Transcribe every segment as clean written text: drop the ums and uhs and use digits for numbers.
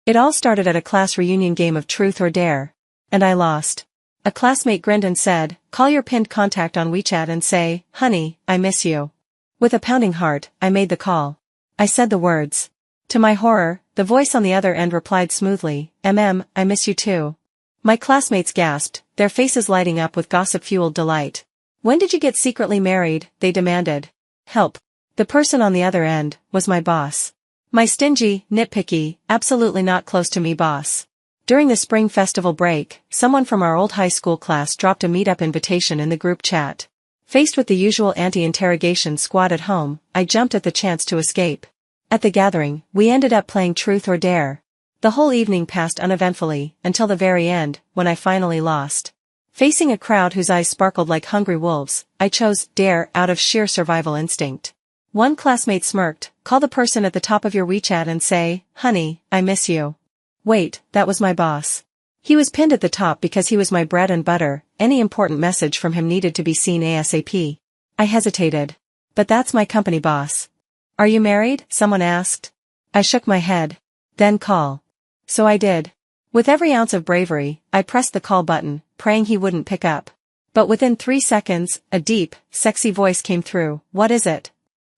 It all started at a class reunion game of truth or dare. And I lost. A classmate grinned and said, "Call your pinned contact on WeChat and say, 'Honey, I miss you.'" With a pounding heart, I made the call. I said the words. To my horror, the voice on the other end replied smoothly, I miss you too." My classmates gasped, their faces lighting up with gossip-fueled delight. "When did you get secretly married?" they demanded. Help. The person on the other end was my boss. My stingy, nitpicky, absolutely not close to me boss. During the spring festival break, someone from our old high school class dropped a meetup invitation in the group chat. Faced with the usual anti-interrogation squad at home, I jumped at the chance to escape. At the gathering, we ended up playing Truth or Dare. The whole evening passed uneventfully, until the very end, when I finally lost. Facing a crowd whose eyes sparkled like hungry wolves, I chose Dare out of sheer survival instinct. One classmate smirked, "Call the person at the top of your WeChat and say, 'Honey, I miss you.'" Wait, that was my boss. He was pinned at the top because he was my bread and butter, any important message from him needed to be seen ASAP. I hesitated. "But that's my company boss." "Are you married?" someone asked. I shook my head. "Then call." So I did. With every ounce of bravery, I pressed the call button, praying he wouldn't pick up. But within 3 seconds, a deep, sexy voice came through. "What is it?"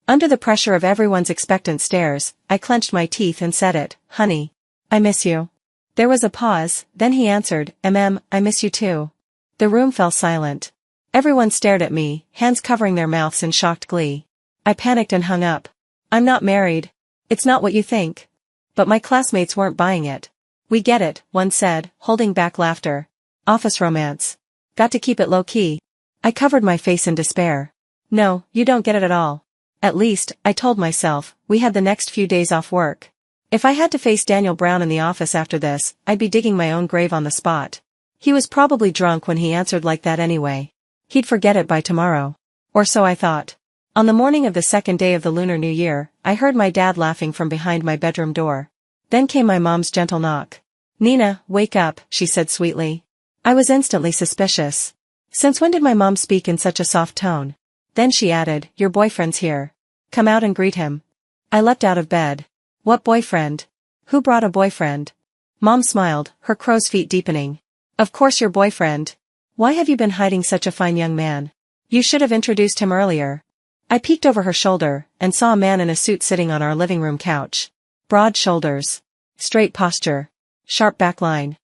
Under the pressure of everyone's expectant stares, I clenched my teeth and said it, "Honey, I miss you." There was a pause, then he answered, I miss you too." The room fell silent. Everyone stared at me, hands covering their mouths in shocked glee. I panicked and hung up. "I'm not married. It's not what you think." But my classmates weren't buying it. "We get it," one said, holding back laughter. "Office romance. Got to keep it low-key." I covered my face in despair. "No, you don't get it at all." At least, I told myself, we had the next few days off work. If I had to face Daniel Brown in the office after this, I'd be digging my own grave on the spot. He was probably drunk when he answered like that anyway. He'd forget it by tomorrow. Or so I thought. On the morning of the second day of the Lunar New Year, I heard my dad laughing from behind my bedroom door. Then came my mom's gentle knock. "Nina, wake up," she said sweetly. I was instantly suspicious. Since when did my mom speak in such a soft tone? Then she added, "Your boyfriend's here. Come out and greet him." I leapt out of bed. "What boyfriend? Who brought a boyfriend?" Mom smiled, her crow's feet deepening. "Of course your boyfriend. Why have you been hiding such a fine young man? You should have introduced him earlier." I peeked over her shoulder, and saw a man in a suit sitting on our living room couch. Broad shoulders. Straight posture. Sharp back line.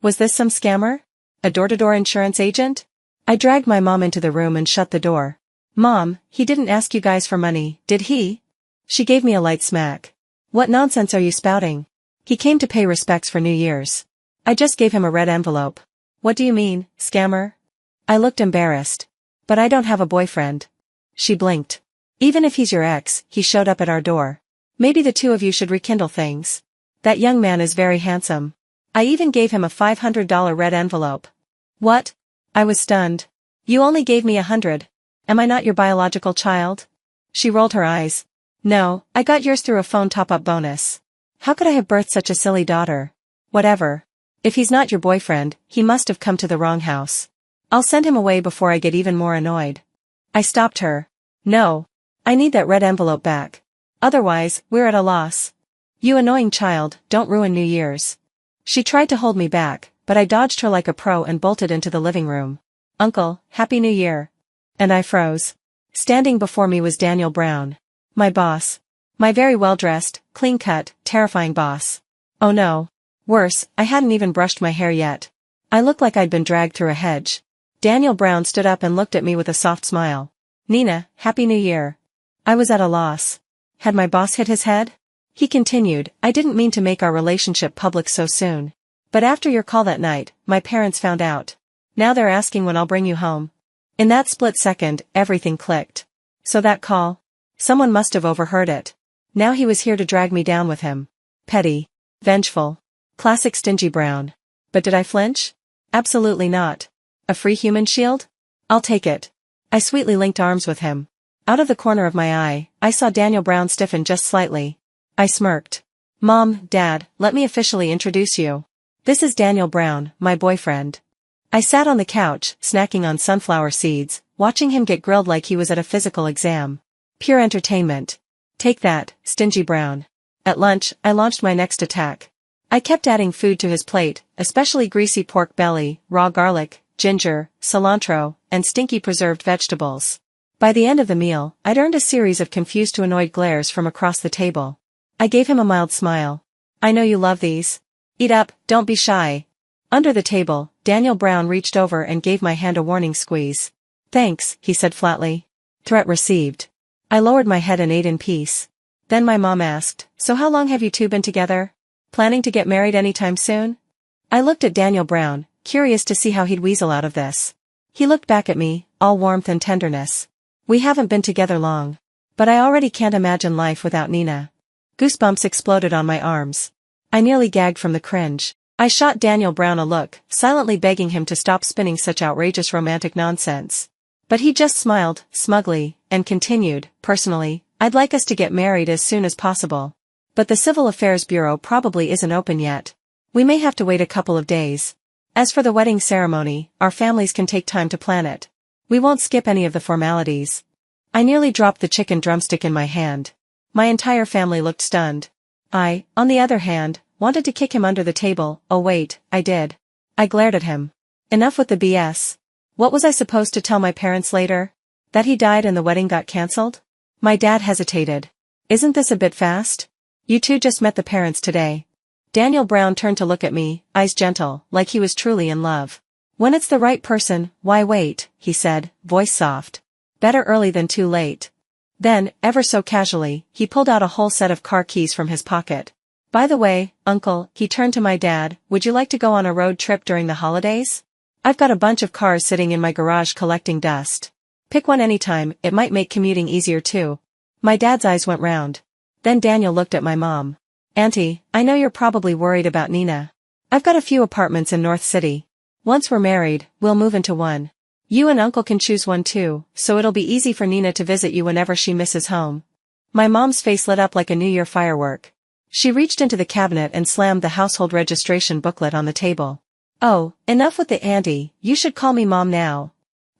Was this some scammer? A door-to-door insurance agent? I dragged my mom into the room and shut the door. "Mom, he didn't ask you guys for money, did he?" She gave me a light smack. "What nonsense are you spouting? He came to pay respects for New Year's. I just gave him a red envelope." "What do you mean, scammer?" I looked embarrassed. "But I don't have a boyfriend." She blinked. "Even if he's your ex, he showed up at our door. Maybe the two of you should rekindle things. That young man is very handsome. I even gave him a $500 red envelope." "What?" I was stunned. "You only gave me $100. Am I not your biological child?" She rolled her eyes. "No, I got yours through a phone top-up bonus. How could I have birthed such a silly daughter?" "Whatever. If he's not your boyfriend, he must have come to the wrong house. I'll send him away before I get even more annoyed." I stopped her. "No. I need that red envelope back. Otherwise, we're at a loss. You annoying child, don't ruin New Year's." She tried to hold me back, but I dodged her like a pro and bolted into the living room. "Uncle, Happy New Year." And I froze. Standing before me was Daniel Brown. My boss. My very well-dressed, clean-cut, terrifying boss. Oh no. Worse, I hadn't even brushed my hair yet. I looked like I'd been dragged through a hedge. Daniel Brown stood up and looked at me with a soft smile. "Nina, Happy New Year." I was at a loss. Had my boss hit his head? He continued, "I didn't mean to make our relationship public so soon. But after your call that night, my parents found out. Now they're asking when I'll bring you home." In that split second, everything clicked. So that call? Someone must have overheard it. Now he was here to drag me down with him. Petty. Vengeful. Classic stingy Brown. But did I flinch? Absolutely not. A free human shield? I'll take it. I sweetly linked arms with him. Out of the corner of my eye, I saw Daniel Brown stiffen just slightly. I smirked. "Mom, Dad, let me officially introduce you. This is Daniel Brown, my boyfriend." I sat on the couch, snacking on sunflower seeds, watching him get grilled like he was at a physical exam. Pure entertainment. Take that, stingy Brown. At lunch, I launched my next attack. I kept adding food to his plate, especially greasy pork belly, raw garlic, ginger, cilantro, and stinky preserved vegetables. By the end of the meal, I'd earned a series of confused to annoyed glares from across the table. I gave him a mild smile. I know you love these. Eat up, don't be shy. Under the table, Daniel Brown reached over and gave my hand a warning squeeze. Thanks, he said flatly. Threat received. I lowered my head and ate in peace. Then my mom asked, so how long have you two been together? Planning to get married anytime soon? I looked at Daniel Brown, curious to see how he'd weasel out of this. He looked back at me, all warmth and tenderness. We haven't been together long. But I already can't imagine life without Nina. Goosebumps exploded on my arms. I nearly gagged from the cringe. I shot Daniel Brown a look, silently begging him to stop spinning such outrageous romantic nonsense. But he just smiled, smugly, and continued, personally, I'd like us to get married as soon as possible. But the Civil Affairs Bureau probably isn't open yet. We may have to wait a couple of days. As for the wedding ceremony, our families can take time to plan it. We won't skip any of the formalities. I nearly dropped the chicken drumstick in my hand. My entire family looked stunned. I, on the other hand, wanted to kick him under the table. Oh wait, I did. I glared at him. Enough with the BS. What was I supposed to tell my parents later? That he died and the wedding got cancelled? My dad hesitated. Isn't this a bit fast? You two just met the parents today. Daniel Brown turned to look at me, eyes gentle, like he was truly in love. When it's the right person, why wait, he said, voice soft. Better early than too late. Then, ever so casually, he pulled out a whole set of car keys from his pocket. By the way, Uncle, he turned to my dad, would you like to go on a road trip during the holidays? I've got a bunch of cars sitting in my garage collecting dust. Pick one anytime, it might make commuting easier too. My dad's eyes went round. Then Daniel looked at my mom. Auntie, I know you're probably worried about Nina. I've got a few apartments in North City. Once we're married, we'll move into one. You and Uncle can choose one too, so it'll be easy for Nina to visit you whenever she misses home. My mom's face lit up like a New Year firework. She reached into the cabinet and slammed the household registration booklet on the table. Oh, enough with the auntie, you should call me Mom now.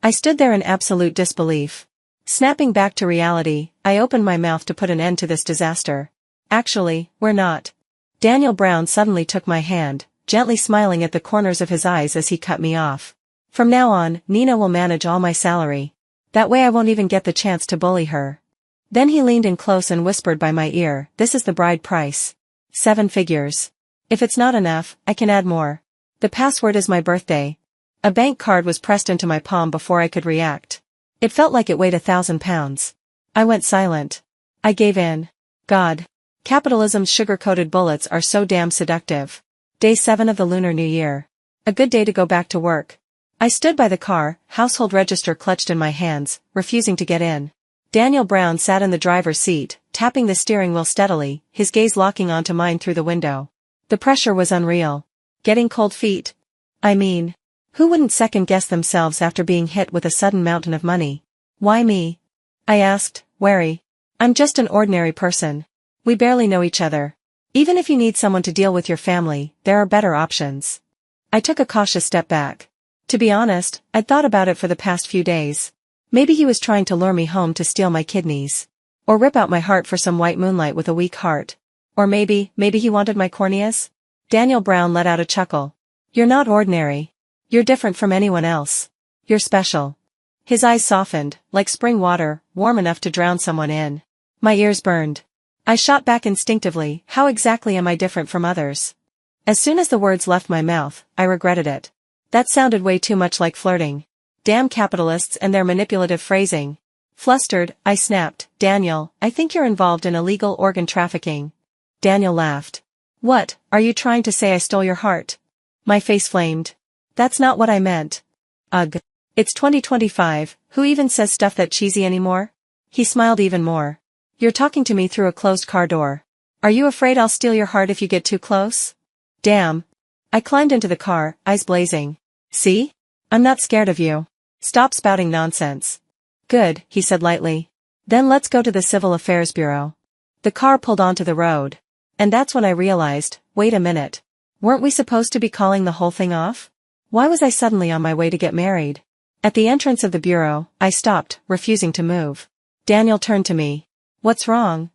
I stood there in absolute disbelief. Snapping back to reality, I opened my mouth to put an end to this disaster. Actually, we're not. Daniel Brown suddenly took my hand, gently smiling at the corners of his eyes as he cut me off. From now on, Nina will manage all my salary. That way I won't even get the chance to bully her. Then he leaned in close and whispered by my ear, this is the bride price. 7 figures. If it's not enough, I can add more. The password is my birthday. A bank card was pressed into my palm before I could react. It felt like it weighed 1,000 pounds. I went silent. I gave in. God. Capitalism's sugar-coated bullets are so damn seductive. Day 7 of the Lunar New Year. A good day to go back to work. I stood by the car, household register clutched in my hands, refusing to get in. Daniel Brown sat in the driver's seat, tapping the steering wheel steadily, his gaze locking onto mine through the window. The pressure was unreal. Getting cold feet? I mean, who wouldn't second-guess themselves after being hit with a sudden mountain of money? Why me? I asked, wary. I'm just an ordinary person. We barely know each other. Even if you need someone to deal with your family, there are better options. I took a cautious step back. To be honest, I'd thought about it for the past few days. Maybe he was trying to lure me home to steal my kidneys. Or rip out my heart for some white moonlight with a weak heart. Or maybe he wanted my corneas? Daniel Brown let out a chuckle. You're not ordinary. You're different from anyone else. You're special. His eyes softened, like spring water, warm enough to drown someone in. My ears burned. I shot back instinctively, how exactly am I different from others? As soon as the words left my mouth, I regretted it. That sounded way too much like flirting. Damn capitalists and their manipulative phrasing. Flustered, I snapped, Daniel, I think you're involved in illegal organ trafficking. Daniel laughed. What, are you trying to say I stole your heart? My face flamed. That's not what I meant. Ugh. It's 2025, who even says stuff that cheesy anymore? He smiled even more. You're talking to me through a closed car door. Are you afraid I'll steal your heart if you get too close? Damn. I climbed into the car, eyes blazing. See? I'm not scared of you. Stop spouting nonsense. Good, he said lightly. Then let's go to the Civil Affairs Bureau. The car pulled onto the road. And that's when I realized, wait a minute. Weren't we supposed to be calling the whole thing off? Why was I suddenly on my way to get married? At the entrance of the bureau, I stopped, refusing to move. Daniel turned to me. What's wrong?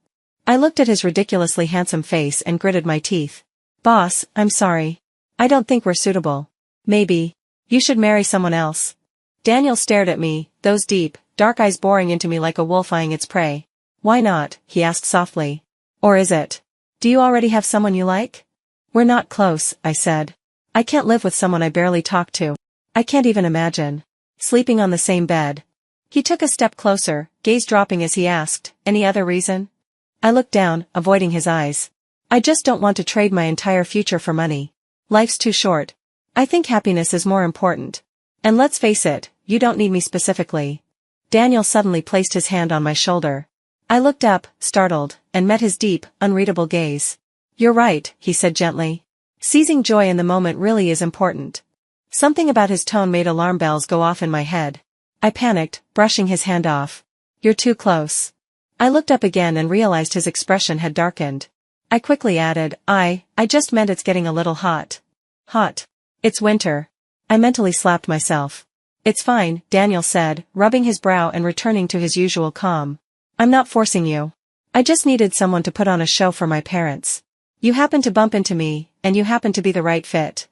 I looked at his ridiculously handsome face and gritted my teeth. Boss, I'm sorry. I don't think we're suitable. Maybe. You should marry someone else. Daniel stared at me, those deep, dark eyes boring into me like a wolf eyeing its prey. Why not? He asked softly. Or is it? Do you already have someone you like? We're not close, I said. I can't live with someone I barely talk to. I can't even imagine sleeping on the same bed. He took a step closer, gaze dropping as he asked, any other reason? I looked down, avoiding his eyes. I just don't want to trade my entire future for money. Life's too short. I think happiness is more important. And let's face it, you don't need me specifically. Daniel suddenly placed his hand on my shoulder. I looked up, startled, and met his deep, unreadable gaze. You're right, he said gently. Seizing joy in the moment really is important. Something about his tone made alarm bells go off in my head. I panicked, brushing his hand off. You're too close. I looked up again and realized his expression had darkened. I quickly added, I just meant it's getting a little hot. Hot. It's winter. I mentally slapped myself. It's fine, Daniel said, rubbing his brow and returning to his usual calm. I'm not forcing you. I just needed someone to put on a show for my parents. You happen to bump into me, and you happen to be the right fit.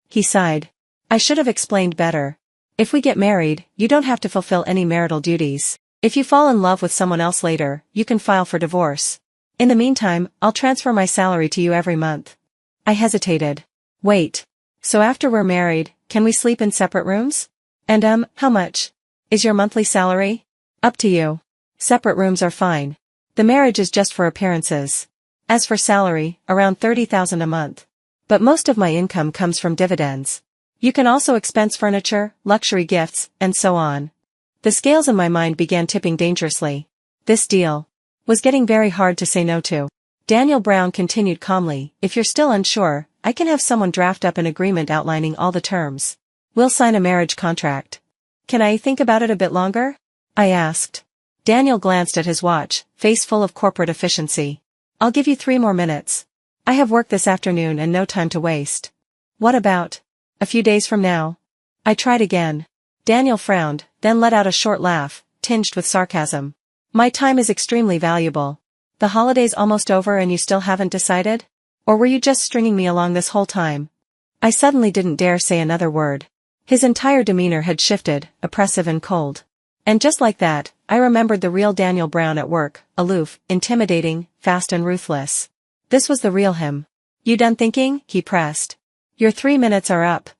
He sighed. I should have explained better. If we get married, you don't have to fulfill any marital duties. If you fall in love with someone else later, you can file for divorce. In the meantime, I'll transfer my salary to you every month. I hesitated. Wait. So after we're married, can we sleep in separate rooms? And how much is your monthly salary? Up to you. Separate rooms are fine. The marriage is just for appearances. As for salary, around $30,000 a month. But most of my income comes from dividends. You can also expense furniture, luxury gifts, and so on. The scales in my mind began tipping dangerously. This deal was getting very hard to say no to. Daniel Brown continued calmly, if you're still unsure, I can have someone draft up an agreement outlining all the terms. We'll sign a marriage contract. Can I think about it a bit longer? I asked. Daniel glanced at his watch, face full of corporate efficiency. I'll give you 3 more minutes. I have work this afternoon and no time to waste. What about a few days from now? I tried again. Daniel frowned, then let out a short laugh, tinged with sarcasm. My time is extremely valuable. The holiday's almost over and you still haven't decided? Or were you just stringing me along this whole time? I suddenly didn't dare say another word. His entire demeanor had shifted, oppressive and cold. And just like that, I remembered the real Daniel Brown at work, aloof, intimidating, fast and ruthless. This was the real him. You done thinking? He pressed. Your 3 minutes are up.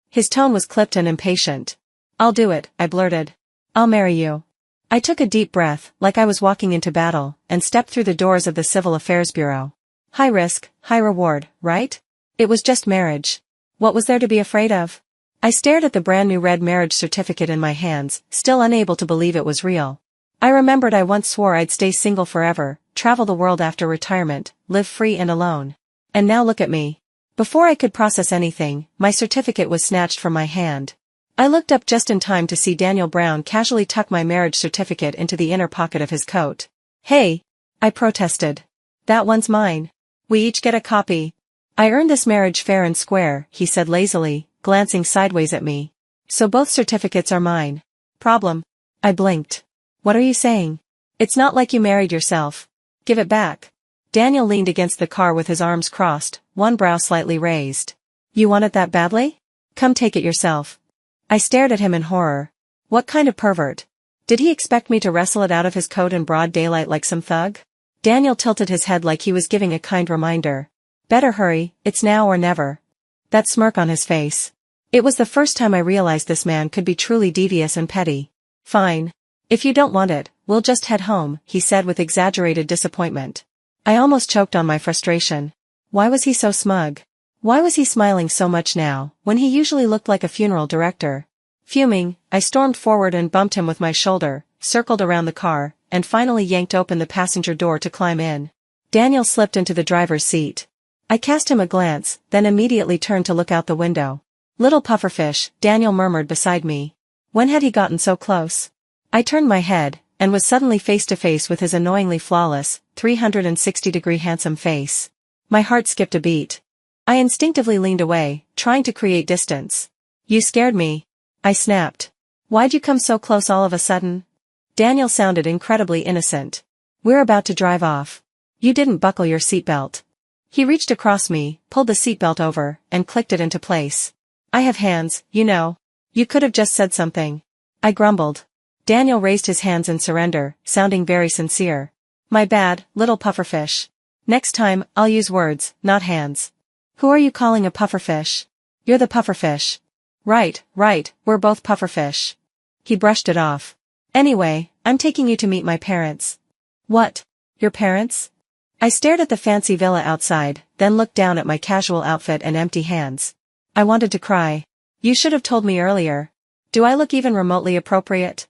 His tone was clipped and impatient. I'll do it, I blurted. I'll marry you. I took a deep breath, like I was walking into battle, and stepped through the doors of the Civil Affairs Bureau. High risk, high reward, right? It was just marriage. What was there to be afraid of? I stared at the brand new red marriage certificate in my hands, still unable to believe it was real. I remembered I once swore I'd stay single forever, travel the world after retirement, live free and alone. And now look at me. Before I could process anything, my certificate was snatched from my hand. I looked up just in time to see Daniel Brown casually tuck my marriage certificate into the inner pocket of his coat. Hey! I protested. That one's mine. We each get a copy. I earned this marriage fair and square, he said lazily, glancing sideways at me. So both certificates are mine. Problem. I blinked. What are you saying? It's not like you married yourself. Give it back. Daniel leaned against the car with his arms crossed, one brow slightly raised. You want it that badly? Come take it yourself. I stared at him in horror. What kind of pervert? Did he expect me to wrestle it out of his coat in broad daylight like some thug? Daniel tilted his head like he was giving a kind reminder. Better hurry, it's now or never. That smirk on his face. It was the first time I realized this man could be truly devious and petty. Fine. If you don't want it, we'll just head home, he said with exaggerated disappointment. I almost choked on my frustration. Why was he so smug? Why was he smiling so much now, when he usually looked like a funeral director? Fuming, I stormed forward and bumped him with my shoulder, circled around the car, and finally yanked open the passenger door to climb in. Daniel slipped into the driver's seat. I cast him a glance, then immediately turned to look out the window. Little pufferfish, Daniel murmured beside me. When had he gotten so close? I turned my head, and was suddenly face to face with his annoyingly flawless, 360-degree handsome face. My heart skipped a beat. I instinctively leaned away, trying to create distance. You scared me. I snapped. Why'd you come so close all of a sudden? Daniel sounded incredibly innocent. We're about to drive off. You didn't buckle your seatbelt. He reached across me, pulled the seatbelt over, and clicked it into place. I have hands, you know. You could have just said something. I grumbled. Daniel raised his hands in surrender, sounding very sincere. My bad, little pufferfish. Next time, I'll use words, not hands. Who are you calling a pufferfish? You're the pufferfish. Right, we're both pufferfish. He brushed it off. Anyway, I'm taking you to meet my parents. What? Your parents? I stared at the fancy villa outside, then looked down at my casual outfit and empty hands. I wanted to cry. You should have told me earlier. Do I look even remotely appropriate?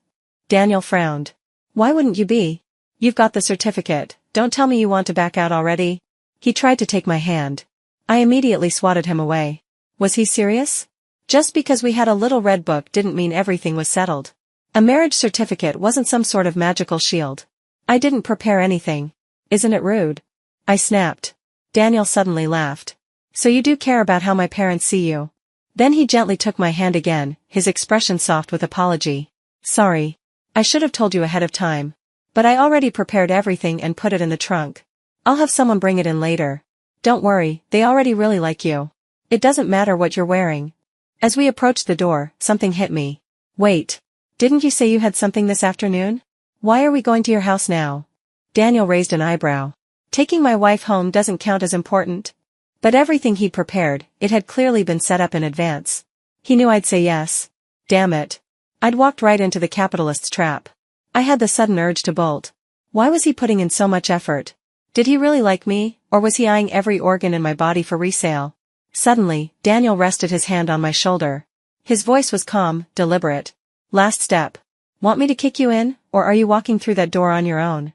Daniel frowned. Why wouldn't you be? You've got the certificate, don't tell me you want to back out already. He tried to take my hand. I immediately swatted him away. Was he serious? Just because we had a little red book didn't mean everything was settled. A marriage certificate wasn't some sort of magical shield. I didn't prepare anything. Isn't it rude? I snapped. Daniel suddenly laughed. So you do care about how my parents see you? Then he gently took my hand again, his expression soft with apology. Sorry. I should have told you ahead of time. But I already prepared everything and put it in the trunk. I'll have someone bring it in later. Don't worry, they already really like you. It doesn't matter what you're wearing. As we approached the door, something hit me. Wait. Didn't you say you had something this afternoon? Why are we going to your house now? Daniel raised an eyebrow. Taking my wife home doesn't count as important. But everything he'd prepared, it had clearly been set up in advance. He knew I'd say yes. Damn it. I'd walked right into the capitalist's trap. I had the sudden urge to bolt. Why was he putting in so much effort? Did he really like me, or was he eyeing every organ in my body for resale? Suddenly, Daniel rested his hand on my shoulder. His voice was calm, deliberate. Last step. Want me to kick you in, or are you walking through that door on your own?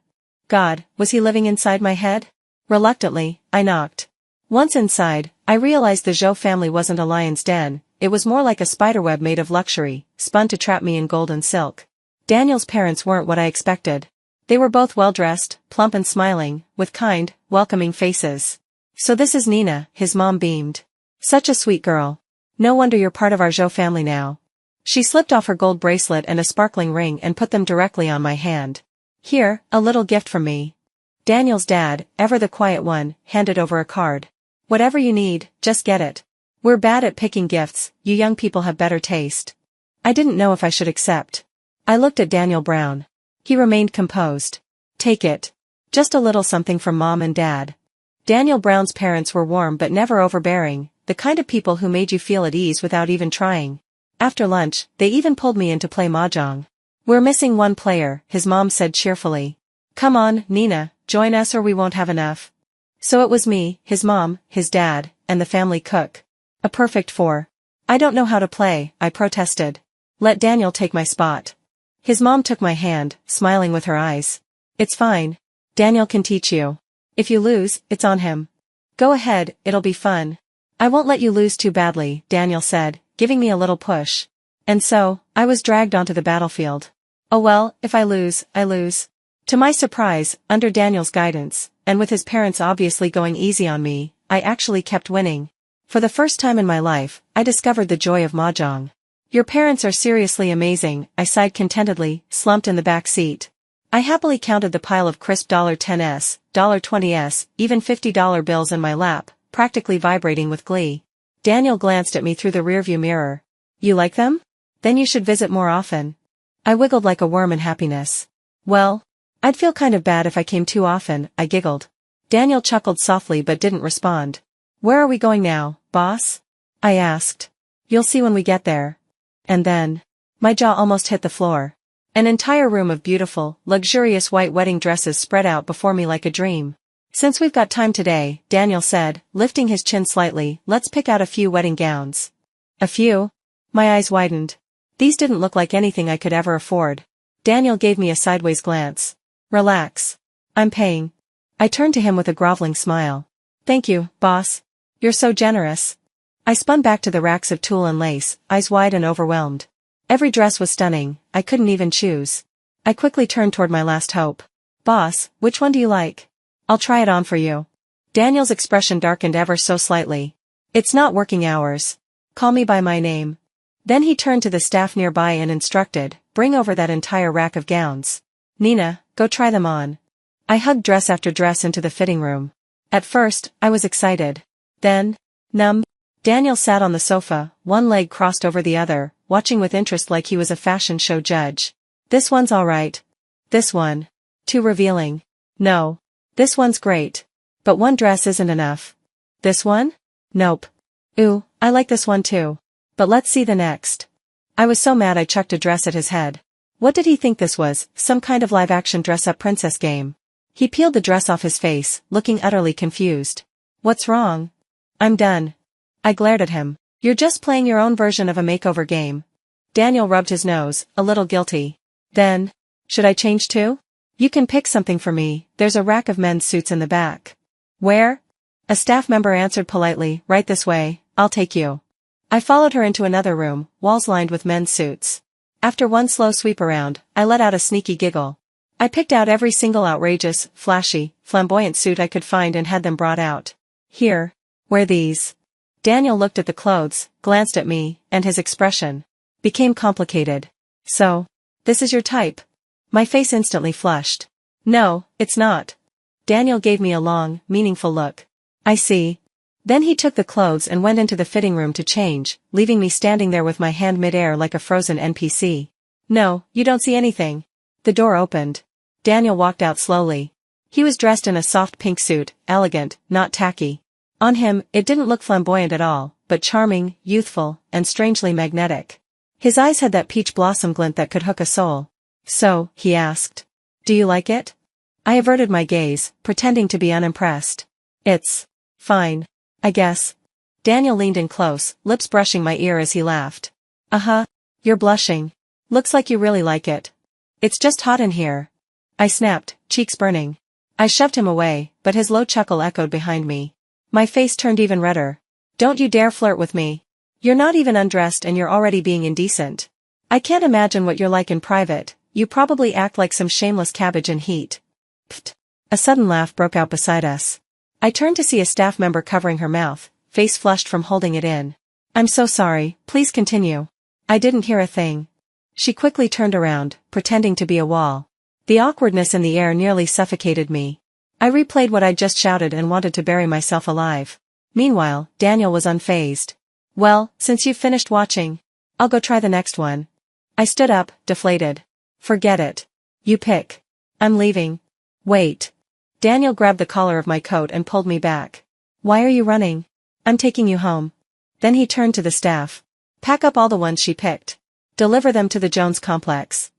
God, was he living inside my head? Reluctantly, I knocked. Once inside, I realized the Zhou family wasn't a lion's den, it was more like a spiderweb made of luxury, spun to trap me in gold and silk. Daniel's parents weren't what I expected. They were both well-dressed, plump and smiling, with kind, welcoming faces. So this is Nina, his mom beamed. Such a sweet girl. No wonder you're part of our Zhou family now. She slipped off her gold bracelet and a sparkling ring and put them directly on my hand. Here, a little gift from me. Daniel's dad, ever the quiet one, handed over a card. Whatever you need, just get it. We're bad at picking gifts, you young people have better taste. I didn't know if I should accept. I looked at Daniel Brown. He remained composed. Take it. Just a little something from Mom and Dad. Daniel Brown's parents were warm but never overbearing, the kind of people who made you feel at ease without even trying. After lunch, they even pulled me in to play mahjong. We're missing one player, his mom said cheerfully. Come on, Nina, join us or we won't have enough. So it was me, his mom, his dad, and the family cook. A perfect four. I don't know how to play, I protested. Let Daniel take my spot. His mom took my hand, smiling with her eyes. It's fine. Daniel can teach you. If you lose, it's on him. Go ahead, it'll be fun. I won't let you lose too badly, Daniel said, giving me a little push. And so, I was dragged onto the battlefield. Oh well, if I lose, I lose. To my surprise, under Daniel's guidance, and with his parents obviously going easy on me, I actually kept winning. For the first time in my life, I discovered the joy of mahjong. Your parents are seriously amazing, I sighed contentedly, slumped in the back seat. I happily counted the pile of crisp $10s, $20s, even $50 bills in my lap, practically vibrating with glee. Daniel glanced at me through the rearview mirror. You like them? Then you should visit more often. I wiggled like a worm in happiness. Well, I'd feel kind of bad if I came too often, I giggled. Daniel chuckled softly but didn't respond. Where are we going now, boss? I asked. You'll see when we get there. And then, my jaw almost hit the floor. An entire room of beautiful, luxurious white wedding dresses spread out before me like a dream. Since we've got time today, Daniel said, lifting his chin slightly, let's pick out a few wedding gowns. A few? My eyes widened. These didn't look like anything I could ever afford. Daniel gave me a sideways glance. Relax. I'm paying. I turned to him with a groveling smile. Thank you, boss. You're so generous. I spun back to the racks of tulle and lace, eyes wide and overwhelmed. Every dress was stunning, I couldn't even choose. I quickly turned toward my last hope. Boss, which one do you like? I'll try it on for you. Daniel's expression darkened ever so slightly. It's not working hours. Call me by my name. Then he turned to the staff nearby and instructed, bring over that entire rack of gowns. Nina, go try them on. I hugged dress after dress into the fitting room. At first, I was excited. Then, numb. Daniel sat on the sofa, one leg crossed over the other, watching with interest like he was a fashion show judge. This one's alright. This one. Too revealing. No. This one's great. But one dress isn't enough. This one? Nope. Ooh, I like this one too. But let's see the next. I was so mad I chucked a dress at his head. What did he think this was, some kind of live-action dress-up princess game? He peeled the dress off his face, looking utterly confused. What's wrong? I'm done. I glared at him. You're just playing your own version of a makeover game. Daniel rubbed his nose, a little guilty. Then, should I change too? You can pick something for me, there's a rack of men's suits in the back. Where? A staff member answered politely, right this way, I'll take you. I followed her into another room, walls lined with men's suits. After one slow sweep around, I let out a sneaky giggle. I picked out every single outrageous, flashy, flamboyant suit I could find and had them brought out. Here. Wear these. Daniel looked at the clothes, glanced at me, and his expression became complicated. So, this is your type? My face instantly flushed. No, it's not. Daniel gave me a long, meaningful look. I see. Then he took the clothes and went into the fitting room to change, leaving me standing there with my hand mid-air like a frozen NPC. No, you don't see anything. The door opened. Daniel walked out slowly. He was dressed in a soft pink suit, elegant, not tacky. On him, it didn't look flamboyant at all, but charming, youthful, and strangely magnetic. His eyes had that peach blossom glint that could hook a soul. So, he asked. Do you like it? I averted my gaze, pretending to be unimpressed. It's fine. I guess. Daniel leaned in close, lips brushing my ear as he laughed. Uh-huh. You're blushing. Looks like you really like it. It's just hot in here. I snapped, cheeks burning. I shoved him away, but his low chuckle echoed behind me. My face turned even redder. Don't you dare flirt with me. You're not even undressed and you're already being indecent. I can't imagine what you're like in private, you probably act like some shameless cabbage in heat. Pfft. A sudden laugh broke out beside us. I turned to see a staff member covering her mouth, face flushed from holding it in. I'm so sorry, please continue. I didn't hear a thing. She quickly turned around, pretending to be a wall. The awkwardness in the air nearly suffocated me. I replayed what I'd just shouted and wanted to bury myself alive. Meanwhile, Daniel was unfazed. Well, since you've finished watching, I'll go try the next one. I stood up, deflated. Forget it. You pick. I'm leaving. Wait. Daniel grabbed the collar of my coat and pulled me back. Why are you running? I'm taking you home. Then he turned to the staff. Pack up all the ones she picked. Deliver them to the Jones complex.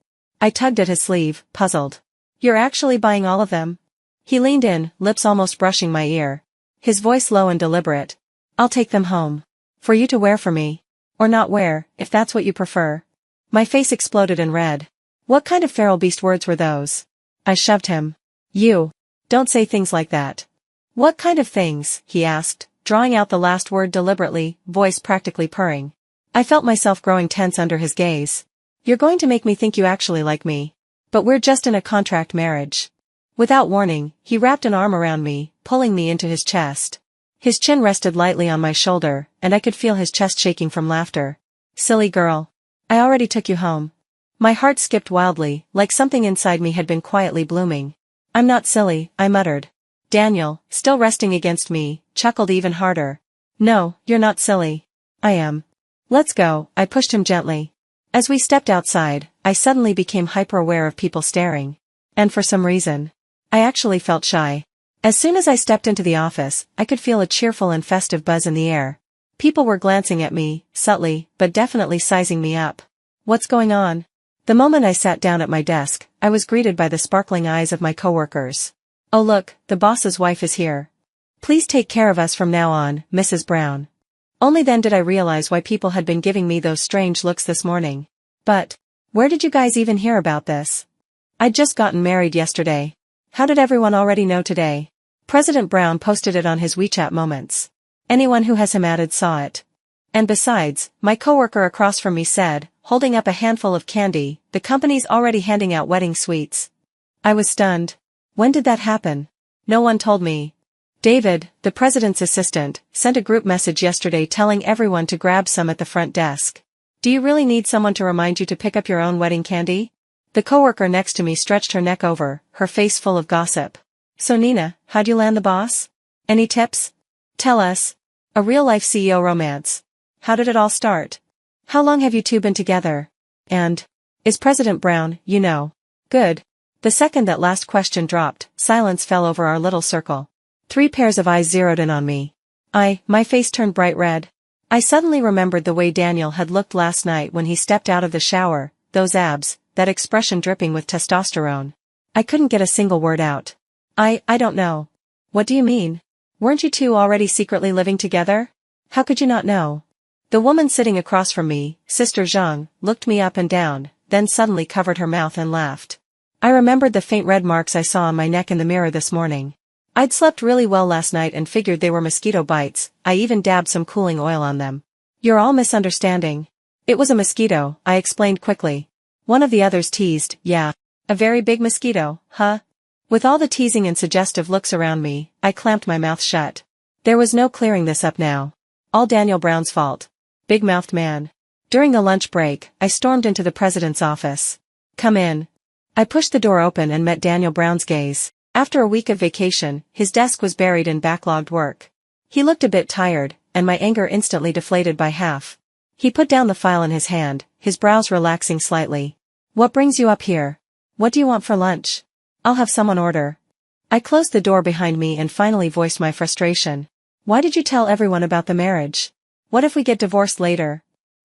I tugged at his sleeve, puzzled. You're actually buying all of them? He leaned in, lips almost brushing my ear. His voice low and deliberate. I'll take them home. For you to wear for me. Or not wear, if that's what you prefer. My face exploded in red. What kind of feral beast words were those? I shoved him. You. Don't say things like that. What kind of things? He asked, drawing out the last word deliberately, voice practically purring. I felt myself growing tense under his gaze. You're going to make me think you actually like me. But we're just in a contract marriage. Without warning, he wrapped an arm around me, pulling me into his chest. His chin rested lightly on my shoulder, and I could feel his chest shaking from laughter. Silly girl. I already took you home. My heart skipped wildly, like something inside me had been quietly blooming. I'm not silly, I muttered. Daniel, still resting against me, chuckled even harder. No, you're not silly. I am. Let's go, I pushed him gently. As we stepped outside, I suddenly became hyper-aware of people staring. And for some reason, I actually felt shy. As soon as I stepped into the office, I could feel a cheerful and festive buzz in the air. People were glancing at me, subtly, but definitely sizing me up. What's going on? The moment I sat down at my desk, I was greeted by the sparkling eyes of my coworkers. Oh look, the boss's wife is here. Please take care of us from now on, Mrs. Brown. Only then did I realize why people had been giving me those strange looks this morning. But, where did you guys even hear about this? I'd just gotten married yesterday. How did everyone already know today? President Brown posted it on his WeChat moments. Anyone who has him added saw it. And besides, my coworker across from me said, holding up a handful of candy, the company's already handing out wedding sweets. I was stunned. When did that happen? No one told me. David, the president's assistant, sent a group message yesterday telling everyone to grab some at the front desk. Do you really need someone to remind you to pick up your own wedding candy? The coworker next to me stretched her neck over, her face full of gossip. So Nina, how'd you land the boss? Any tips? Tell us. A real-life CEO romance. How did it all start? How long have you two been together? And, is President Brown, you know? Good. The second that last question dropped, silence fell over our little circle. 3 pairs of eyes zeroed in on me. My face turned bright red. I suddenly remembered the way Daniel had looked last night when he stepped out of the shower, those abs, that expression dripping with testosterone. I couldn't get a single word out. I don't know. What do you mean? Weren't you two already secretly living together? How could you not know? The woman sitting across from me, Sister Zhang, looked me up and down, then suddenly covered her mouth and laughed. I remembered the faint red marks I saw on my neck in the mirror this morning. I'd slept really well last night and figured they were mosquito bites. I even dabbed some cooling oil on them. You're all misunderstanding. It was a mosquito, I explained quickly. One of the others teased, yeah. A very big mosquito, huh? With all the teasing and suggestive looks around me, I clamped my mouth shut. There was no clearing this up now. All Daniel Brown's fault. Big-mouthed man. During the lunch break, I stormed into the president's office. Come in. I pushed the door open and met Daniel Brown's gaze. After a week of vacation, his desk was buried in backlogged work. He looked a bit tired, and my anger instantly deflated by half. He put down the file in his hand, his brows relaxing slightly. What brings you up here? What do you want for lunch? I'll have someone order. I closed the door behind me and finally voiced my frustration. Why did you tell everyone about the marriage? What if we get divorced later?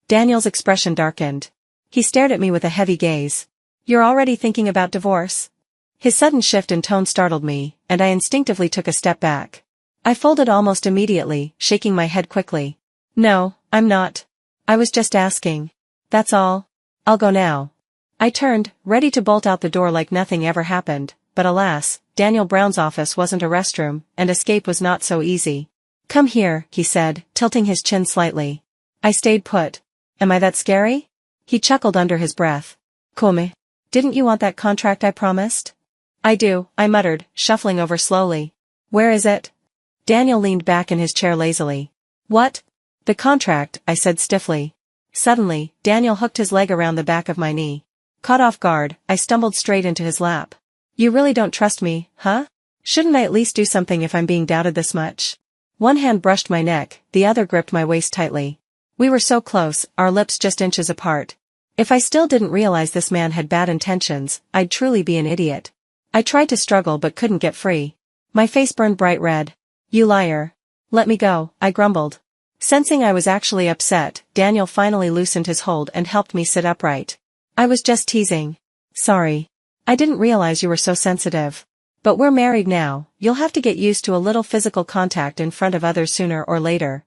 Daniel's expression darkened. He stared at me with a heavy gaze. You're already thinking about divorce? His sudden shift in tone startled me, and I instinctively took a step back. I folded almost immediately, shaking my head quickly. No, I'm not. I was just asking. That's all. I'll go now. I turned, ready to bolt out the door like nothing ever happened, but alas, Daniel Brown's office wasn't a restroom, and escape was not so easy. Come here, he said, tilting his chin slightly. I stayed put. Am I that scary? He chuckled under his breath. Come. Didn't you want that contract I promised? I do, I muttered, shuffling over slowly. Where is it? Daniel leaned back in his chair lazily. What? The contract, I said stiffly. Suddenly, Daniel hooked his leg around the back of my knee. Caught off guard, I stumbled straight into his lap. You really don't trust me, huh? Shouldn't I at least do something if I'm being doubted this much? One hand brushed my neck, the other gripped my waist tightly. We were so close, our lips just inches apart. If I still didn't realize this man had bad intentions, I'd truly be an idiot. I tried to struggle but couldn't get free. My face burned bright red. You liar. Let me go, I grumbled. Sensing I was actually upset, Daniel finally loosened his hold and helped me sit upright. I was just teasing. Sorry. I didn't realize you were so sensitive. But we're married now, you'll have to get used to a little physical contact in front of others sooner or later.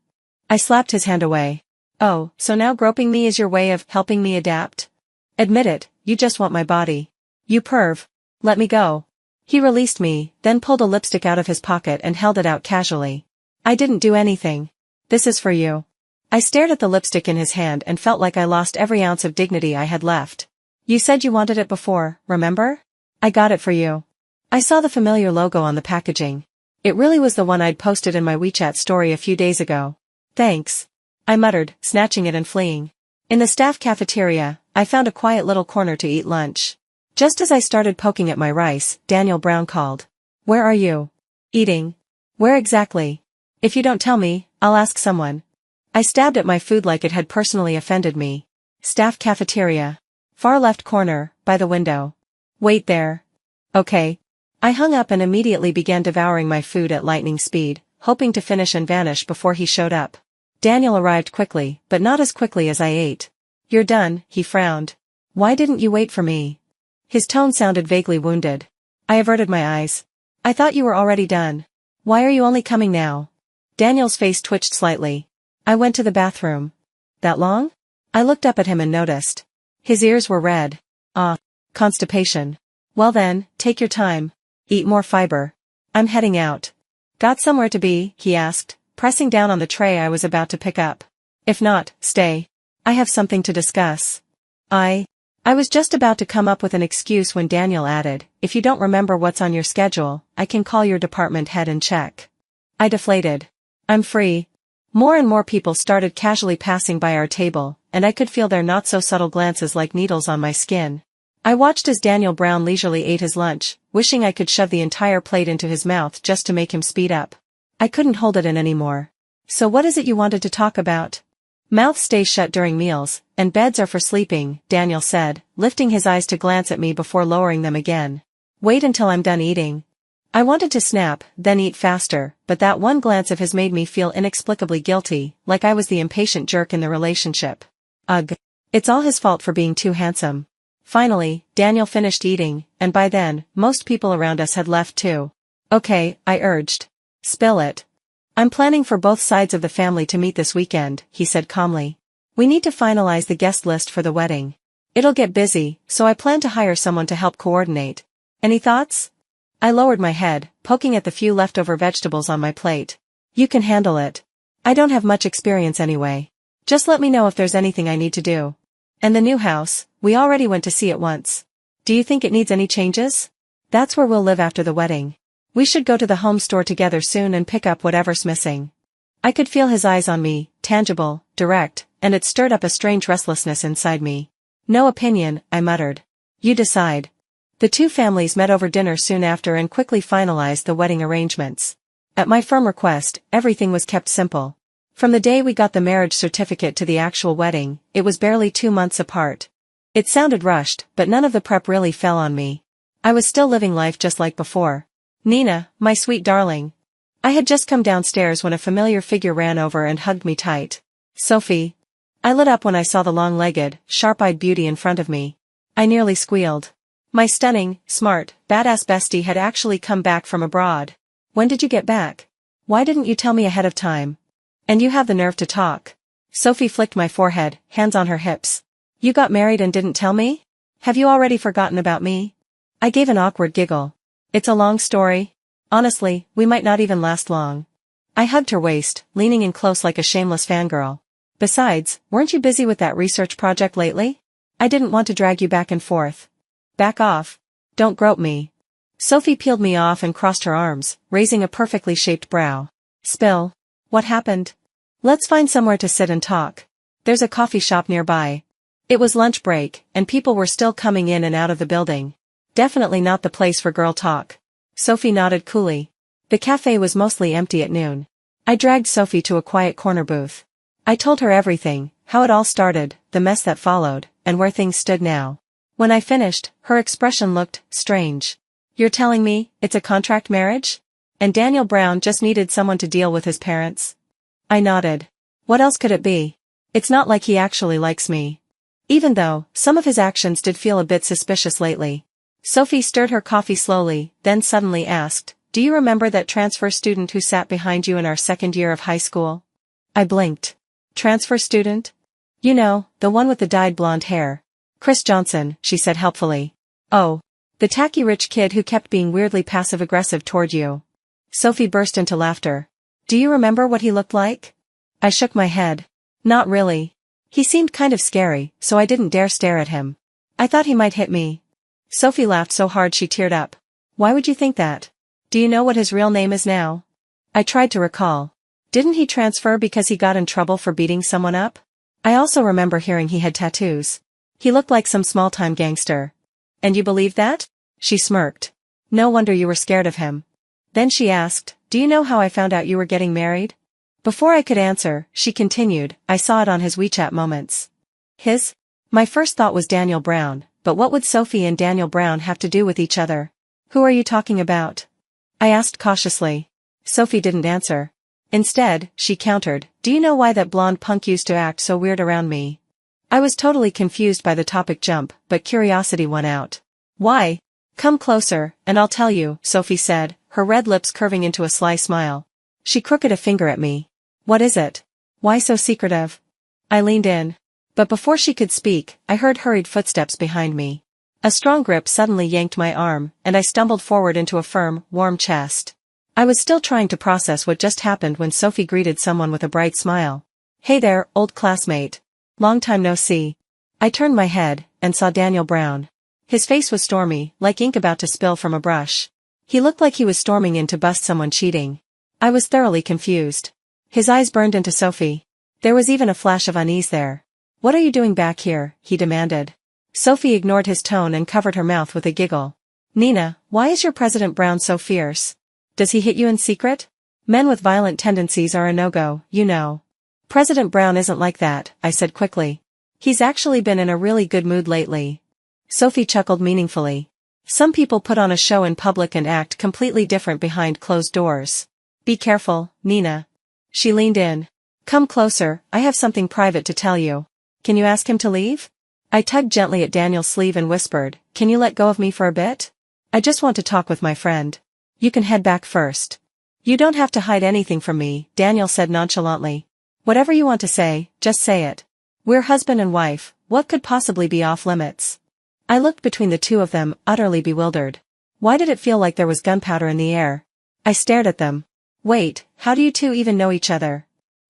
I slapped his hand away. Oh, so now groping me is your way of helping me adapt? Admit it, you just want my body. You perv. Let me go. He released me, then pulled a lipstick out of his pocket and held it out casually. I didn't do anything. This is for you. I stared at the lipstick in his hand and felt like I lost every ounce of dignity I had left. You said you wanted it before, remember? I got it for you. I saw the familiar logo on the packaging. It really was the one I'd posted in my WeChat story a few days ago. Thanks. I muttered, snatching it and fleeing. In the staff cafeteria, I found a quiet little corner to eat lunch. Just as I started poking at my rice, Daniel Brown called. Where are you? Eating. Where exactly? If you don't tell me, I'll ask someone. I stabbed at my food like it had personally offended me. Staff cafeteria. Far left corner, by the window. Wait there. Okay. I hung up and immediately began devouring my food at lightning speed, hoping to finish and vanish before he showed up. Daniel arrived quickly, but not as quickly as I ate. You're done, he frowned. Why didn't you wait for me? His tone sounded vaguely wounded. I averted my eyes. I thought you were already done. Why are you only coming now? Daniel's face twitched slightly. I went to the bathroom. That long? I looked up at him and noticed. His ears were red. Constipation. Well then, take your time. Eat more fiber. I'm heading out. Got somewhere to be? He asked, pressing down on the tray I was about to pick up. If not, stay. I have something to discuss. I was just about to come up with an excuse when Daniel added, if you don't remember what's on your schedule, I can call your department head and check. I deflated. I'm free. More and more people started casually passing by our table, and I could feel their not-so-subtle glances like needles on my skin. I watched as Daniel Brown leisurely ate his lunch, wishing I could shove the entire plate into his mouth just to make him speed up. I couldn't hold it in anymore. So what is it you wanted to talk about? Mouths stay shut during meals, and beds are for sleeping, Daniel said, lifting his eyes to glance at me before lowering them again. Wait until I'm done eating. I wanted to snap, then eat faster, but that one glance of his made me feel inexplicably guilty, like I was the impatient jerk in the relationship. Ugh. It's all his fault for being too handsome. Finally, Daniel finished eating, and by then, most people around us had left too. Okay, I urged. Spill it. I'm planning for both sides of the family to meet this weekend, he said calmly. We need to finalize the guest list for the wedding. It'll get busy, so I plan to hire someone to help coordinate. Any thoughts? I lowered my head, poking at the few leftover vegetables on my plate. You can handle it. I don't have much experience anyway. Just let me know if there's anything I need to do. And the new house, we already went to see it once. Do you think it needs any changes? That's where we'll live after the wedding. We should go to the home store together soon and pick up whatever's missing. I could feel his eyes on me, tangible, direct, and it stirred up a strange restlessness inside me. No opinion, I muttered. You decide. The two families met over dinner soon after and quickly finalized the wedding arrangements. At my firm request, everything was kept simple. From the day we got the marriage certificate to the actual wedding, it was barely 2 months apart. It sounded rushed, but none of the prep really fell on me. I was still living life just like before. Nina, my sweet darling. I had just come downstairs when a familiar figure ran over and hugged me tight. Sophie. I lit up when I saw the long-legged, sharp-eyed beauty in front of me. I nearly squealed. My stunning, smart, badass bestie had actually come back from abroad. When did you get back? Why didn't you tell me ahead of time? And you have the nerve to talk. Sophie flicked my forehead, hands on her hips. You got married and didn't tell me? Have you already forgotten about me? I gave an awkward giggle. It's a long story. Honestly, we might not even last long. I hugged her waist, leaning in close like a shameless fangirl. Besides, weren't you busy with that research project lately? I didn't want to drag you back and forth. Back off. Don't grope me. Sophie peeled me off and crossed her arms, raising a perfectly shaped brow. Spill. What happened? Let's find somewhere to sit and talk. There's a coffee shop nearby. It was lunch break, and people were still coming in and out of the building. Definitely not the place for girl talk. Sophie nodded coolly. The cafe was mostly empty at noon. I dragged Sophie to a quiet corner booth. I told her everything, how it all started, the mess that followed, and where things stood now. When I finished, her expression looked strange. You're telling me, it's a contract marriage? And Daniel Brown just needed someone to deal with his parents? I nodded. What else could it be? It's not like he actually likes me. Even though, some of his actions did feel a bit suspicious lately. Sophie stirred her coffee slowly, then suddenly asked, Do you remember that transfer student who sat behind you in our second year of high school? I blinked. Transfer student? You know, the one with the dyed blonde hair. Chris Johnson, she said helpfully. Oh. The tacky rich kid who kept being weirdly passive-aggressive toward you. Sophie burst into laughter. Do you remember what he looked like? I shook my head. Not really. He seemed kind of scary, so I didn't dare stare at him. I thought he might hit me. Sophie laughed so hard she teared up. Why would you think that? Do you know what his real name is now? I tried to recall. Didn't he transfer because he got in trouble for beating someone up? I also remember hearing he had tattoos. He looked like some small-time gangster. And you believe that? She smirked. No wonder you were scared of him. Then she asked, Do you know how I found out you were getting married? Before I could answer, she continued, I saw it on his WeChat moments. His? My first thought was Daniel Brown. But what would Sophie and Daniel Brown have to do with each other? Who are you talking about? I asked cautiously. Sophie didn't answer. Instead, she countered, Do you know why that blonde punk used to act so weird around me? I was totally confused by the topic jump, but curiosity won out. Why? Come closer, and I'll tell you, Sophie said, her red lips curving into a sly smile. She crooked a finger at me. What is it? Why so secretive? I leaned in. But before she could speak, I heard hurried footsteps behind me. A strong grip suddenly yanked my arm, and I stumbled forward into a firm, warm chest. I was still trying to process what just happened when Sophie greeted someone with a bright smile. Hey there, old classmate. Long time no see. I turned my head, and saw Daniel Brown. His face was stormy, like ink about to spill from a brush. He looked like he was storming in to bust someone cheating. I was thoroughly confused. His eyes burned into Sophie. There was even a flash of unease there. What are you doing back here? He demanded. Sophie ignored his tone and covered her mouth with a giggle. Nina, why is your President Brown so fierce? Does he hit you in secret? Men with violent tendencies are a no-go, you know. President Brown isn't like that, I said quickly. He's actually been in a really good mood lately. Sophie chuckled meaningfully. Some people put on a show in public and act completely different behind closed doors. Be careful, Nina. She leaned in. Come closer, I have something private to tell you. Can you ask him to leave? I tugged gently at Daniel's sleeve and whispered, can you let go of me for a bit? I just want to talk with my friend. You can head back first. You don't have to hide anything from me, Daniel said nonchalantly. Whatever you want to say, just say it. We're husband and wife, what could possibly be off limits? I looked between the two of them, utterly bewildered. Why did it feel like there was gunpowder in the air? I stared at them. Wait, how do you two even know each other?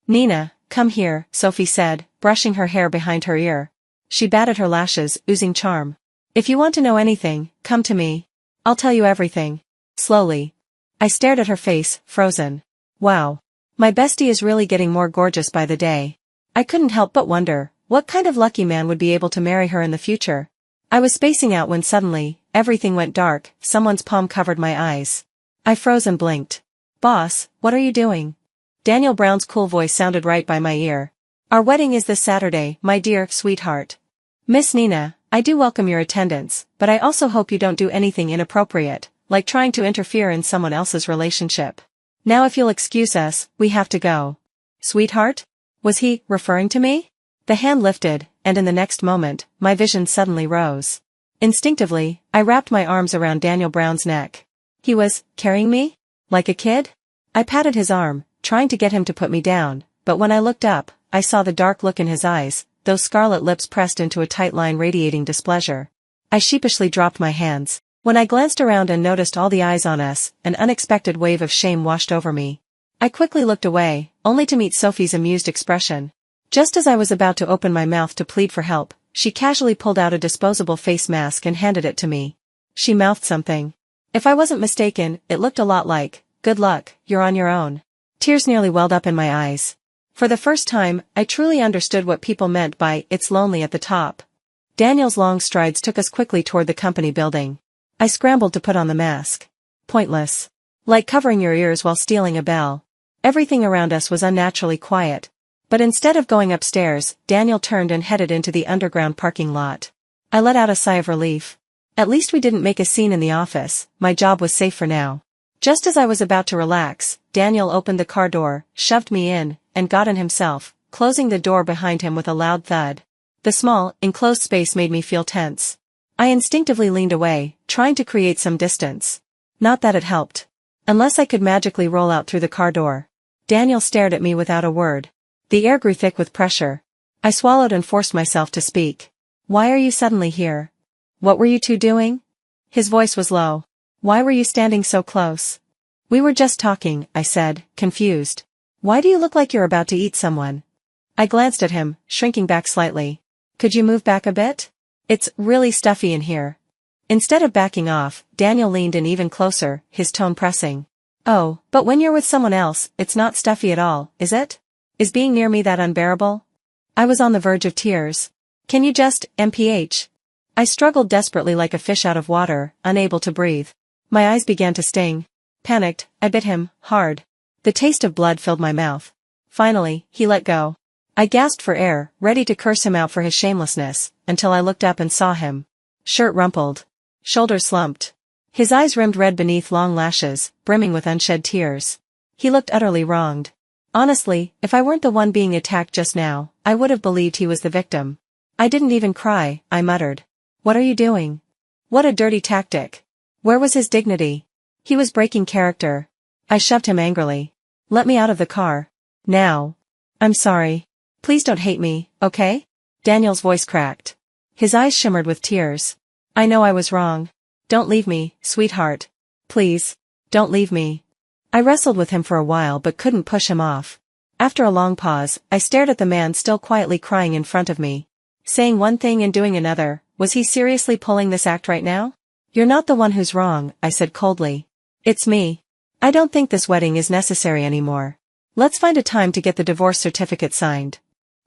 Nina, come here, Sophie said, brushing her hair behind her ear. She batted her lashes, oozing charm. If you want to know anything, come to me. I'll tell you everything. Slowly. I stared at her face, frozen. Wow. My bestie is really getting more gorgeous by the day. I couldn't help but wonder, what kind of lucky man would be able to marry her in the future? I was spacing out when suddenly, everything went dark, someone's palm covered my eyes. I froze and blinked. Boss, what are you doing? Daniel Brown's cool voice sounded right by my ear. Our wedding is this Saturday, my dear sweetheart. Miss Nina, I do welcome your attendance, but I also hope you don't do anything inappropriate, like trying to interfere in someone else's relationship. Now if you'll excuse us, we have to go. Sweetheart? Was he referring to me? The hand lifted, and in the next moment, my vision suddenly rose. Instinctively, I wrapped my arms around Daniel Brown's neck. He was carrying me? Like a kid? I patted his arm, trying to get him to put me down, but when I looked up, I saw the dark look in his eyes, those scarlet lips pressed into a tight line radiating displeasure. I sheepishly dropped my hands. When I glanced around and noticed all the eyes on us, an unexpected wave of shame washed over me. I quickly looked away, only to meet Sophie's amused expression. Just as I was about to open my mouth to plead for help, she casually pulled out a disposable face mask and handed it to me. She mouthed something. If I wasn't mistaken, it looked a lot like, good luck, you're on your own. Tears nearly welled up in my eyes. For the first time, I truly understood what people meant by, it's lonely at the top. Daniel's long strides took us quickly toward the company building. I scrambled to put on the mask. Pointless. Like covering your ears while stealing a bell. Everything around us was unnaturally quiet. But instead of going upstairs, Daniel turned and headed into the underground parking lot. I let out a sigh of relief. At least we didn't make a scene in the office, my job was safe for now. Just as I was about to relax, Daniel opened the car door, shoved me in, and got in himself, closing the door behind him with a loud thud. The small, enclosed space made me feel tense. I instinctively leaned away, trying to create some distance. Not that it helped. Unless I could magically roll out through the car door. Daniel stared at me without a word. The air grew thick with pressure. I swallowed and forced myself to speak. Why are you suddenly here? What were you two doing? His voice was low. Why were you standing so close? We were just talking, I said, confused. Why do you look like you're about to eat someone? I glanced at him, shrinking back slightly. Could you move back a bit? It's really stuffy in here. Instead of backing off, Daniel leaned in even closer, his tone pressing. Oh, but when you're with someone else, it's not stuffy at all, is it? Is being near me that unbearable? I was on the verge of tears. Can you just, MPH? I struggled desperately like a fish out of water, unable to breathe. My eyes began to sting. Panicked, I bit him, hard. The taste of blood filled my mouth. Finally, he let go. I gasped for air, ready to curse him out for his shamelessness, until I looked up and saw him. Shirt rumpled. Shoulders slumped. His eyes rimmed red beneath long lashes, brimming with unshed tears. He looked utterly wronged. Honestly, if I weren't the one being attacked just now, I would have believed he was the victim. I didn't even cry, I muttered. What are you doing? What a dirty tactic. Where was his dignity? He was breaking character. I shoved him angrily. Let me out of the car. Now. I'm sorry. Please don't hate me, okay? Daniel's voice cracked. His eyes shimmered with tears. I know I was wrong. Don't leave me, sweetheart. Please. Don't leave me. I wrestled with him for a while but couldn't push him off. After a long pause, I stared at the man still quietly crying in front of me. Saying one thing and doing another, was he seriously pulling this act right now? You're not the one who's wrong, I said coldly. It's me. I don't think this wedding is necessary anymore. Let's find a time to get the divorce certificate signed.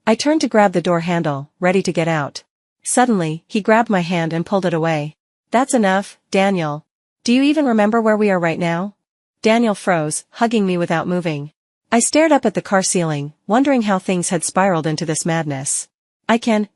I turned to grab the door handle, ready to get out. Suddenly, he grabbed my hand and pulled it away. That's enough, Daniel. Do you even remember where we are right now? Daniel froze, hugging me without moving. I stared up at the car ceiling, wondering how things had spiraled into this madness.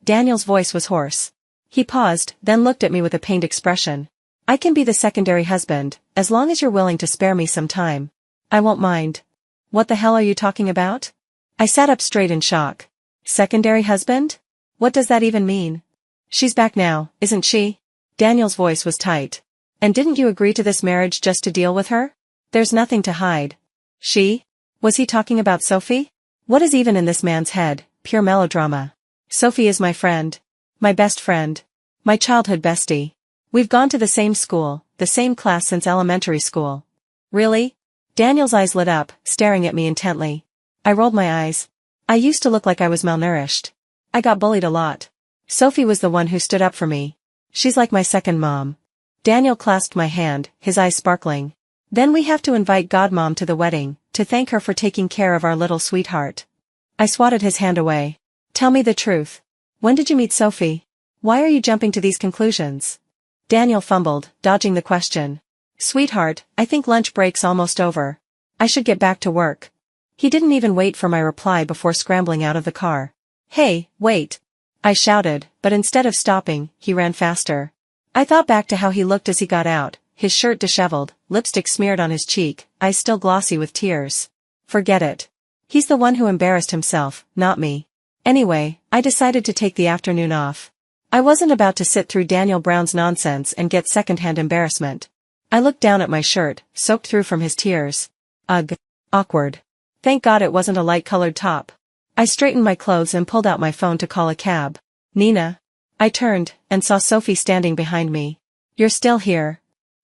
Daniel's voice was hoarse. He paused, then looked at me with a pained expression. I can be the secondary husband, as long as you're willing to spare me some time. I won't mind. What the hell are you talking about? I sat up straight in shock. Secondary husband? What does that even mean? She's back now, isn't she? Daniel's voice was tight. And didn't you agree to this marriage just to deal with her? There's nothing to hide. She? Was he talking about Sophie? What is even in this man's head? Pure melodrama. Sophie is my friend. My best friend. My childhood bestie. We've gone to the same school, the same class since elementary school. Really? Daniel's eyes lit up, staring at me intently. I rolled my eyes. I used to look like I was malnourished. I got bullied a lot. Sophie was the one who stood up for me. She's like my second mom. Daniel clasped my hand, his eyes sparkling. Then we have to invite Godmom to the wedding, to thank her for taking care of our little sweetheart. I swatted his hand away. Tell me the truth. When did you meet Sophie? Why are you jumping to these conclusions? Daniel fumbled, dodging the question. Sweetheart, I think lunch break's almost over. I should get back to work. He didn't even wait for my reply before scrambling out of the car. Hey, wait! I shouted, but instead of stopping, he ran faster. I thought back to how he looked as he got out, his shirt disheveled, lipstick smeared on his cheek, eyes still glossy with tears. Forget it. He's the one who embarrassed himself, not me. Anyway, I decided to take the afternoon off. I wasn't about to sit through Daniel Brown's nonsense and get secondhand embarrassment. I looked down at my shirt, soaked through from his tears. Ugh. Awkward. Thank God it wasn't a light-colored top. I straightened my clothes and pulled out my phone to call a cab. Nina. I turned, and saw Sophie standing behind me. You're still here.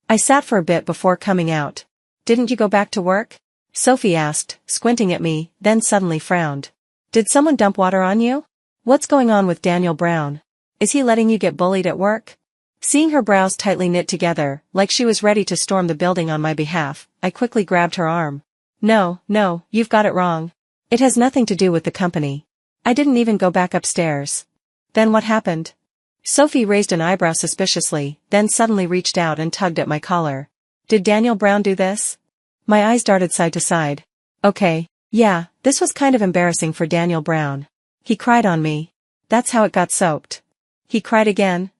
I sat for a bit before coming out. Didn't you go back to work? Sophie asked, squinting at me, then suddenly frowned. Did someone dump water on you? What's going on with Daniel Brown? Is he letting you get bullied at work? Seeing her brows tightly knit together, like she was ready to storm the building on my behalf, I quickly grabbed her arm. No, you've got it wrong. It has nothing to do with the company. I didn't even go back upstairs. Then what happened? Sophie raised an eyebrow suspiciously, then suddenly reached out and tugged at my collar. Did Daniel Brown do this? My eyes darted side to side. Okay, yeah, this was kind of embarrassing for Daniel Brown. He cried on me. That's how it got soaked. He cried again?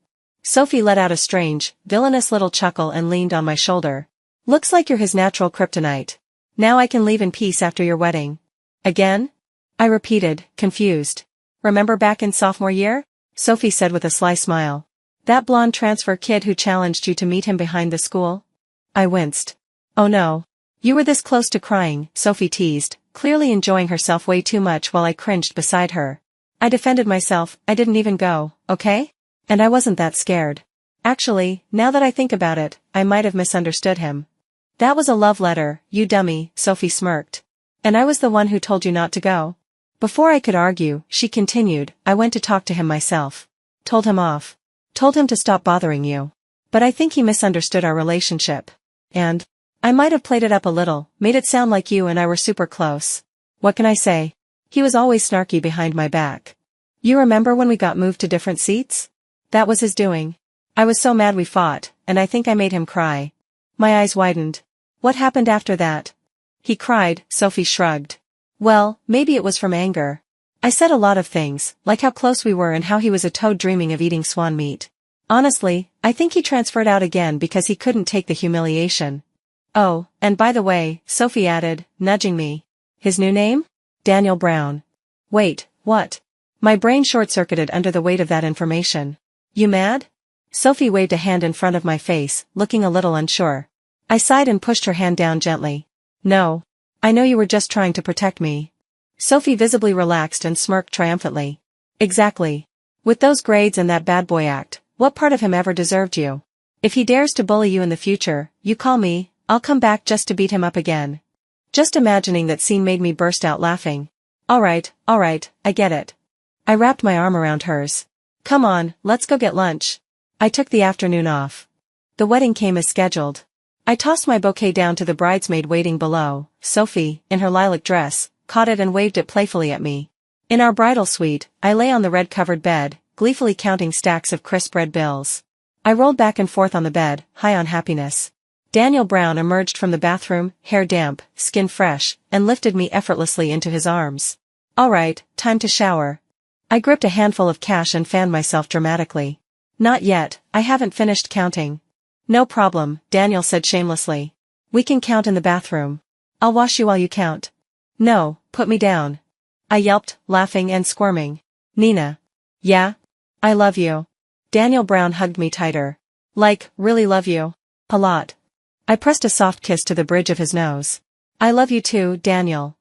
Sophie let out a strange, villainous little chuckle and leaned on my shoulder. Looks like you're his natural kryptonite. Now I can leave in peace after your wedding. Again? I repeated, confused. Remember back in sophomore year? Sophie said with a sly smile. That blonde transfer kid who challenged you to meet him behind the school? I winced. Oh no. You were this close to crying, Sophie teased, clearly enjoying herself way too much while I cringed beside her. I defended myself, I didn't even go, okay? And I wasn't that scared. Actually, now that I think about it, I might have misunderstood him. That was a love letter, you dummy, Sophie smirked. And I was the one who told you not to go. Before I could argue, she continued, I went to talk to him myself. Told him off. Told him to stop bothering you. But I think he misunderstood our relationship. And I might have played it up a little, made it sound like you and I were super close. What can I say? He was always snarky behind my back. You remember when we got moved to different seats? That was his doing. I was so mad we fought, and I think I made him cry. My eyes widened. What happened after that? He cried, Sophie shrugged. Well, maybe it was from anger. I said a lot of things, like how close we were and how he was a toad dreaming of eating swan meat. Honestly, I think he transferred out again because he couldn't take the humiliation. Oh, and by the way, Sophie added, nudging me. His new name? Daniel Brown. Wait, what? My brain short-circuited under the weight of that information. You mad? Sophie waved a hand in front of my face, looking a little unsure. I sighed and pushed her hand down gently. No. I know you were just trying to protect me. Sophie visibly relaxed and smirked triumphantly. Exactly. With those grades and that bad boy act, what part of him ever deserved you? If he dares to bully you in the future, you call me, I'll come back just to beat him up again. Just imagining that scene made me burst out laughing. Alright, I get it. I wrapped my arm around hers. Come on, let's go get lunch. I took the afternoon off. The wedding came as scheduled. I tossed my bouquet down to the bridesmaid waiting below. Sophie, in her lilac dress, caught it and waved it playfully at me. In our bridal suite, I lay on the red-covered bed, gleefully counting stacks of crisp red bills. I rolled back and forth on the bed, high on happiness. Daniel Brown emerged from the bathroom, hair damp, skin fresh, and lifted me effortlessly into his arms. Alright, time to shower. I gripped a handful of cash and fanned myself dramatically. Not yet, I haven't finished counting. No problem, Daniel said shamelessly. We can count in the bathroom. I'll wash you while you count. No, put me down. I yelped, laughing and squirming. Nina. Yeah? I love you. Daniel Brown hugged me tighter. Like, really love you. A lot. I pressed a soft kiss to the bridge of his nose. I love you too, Daniel.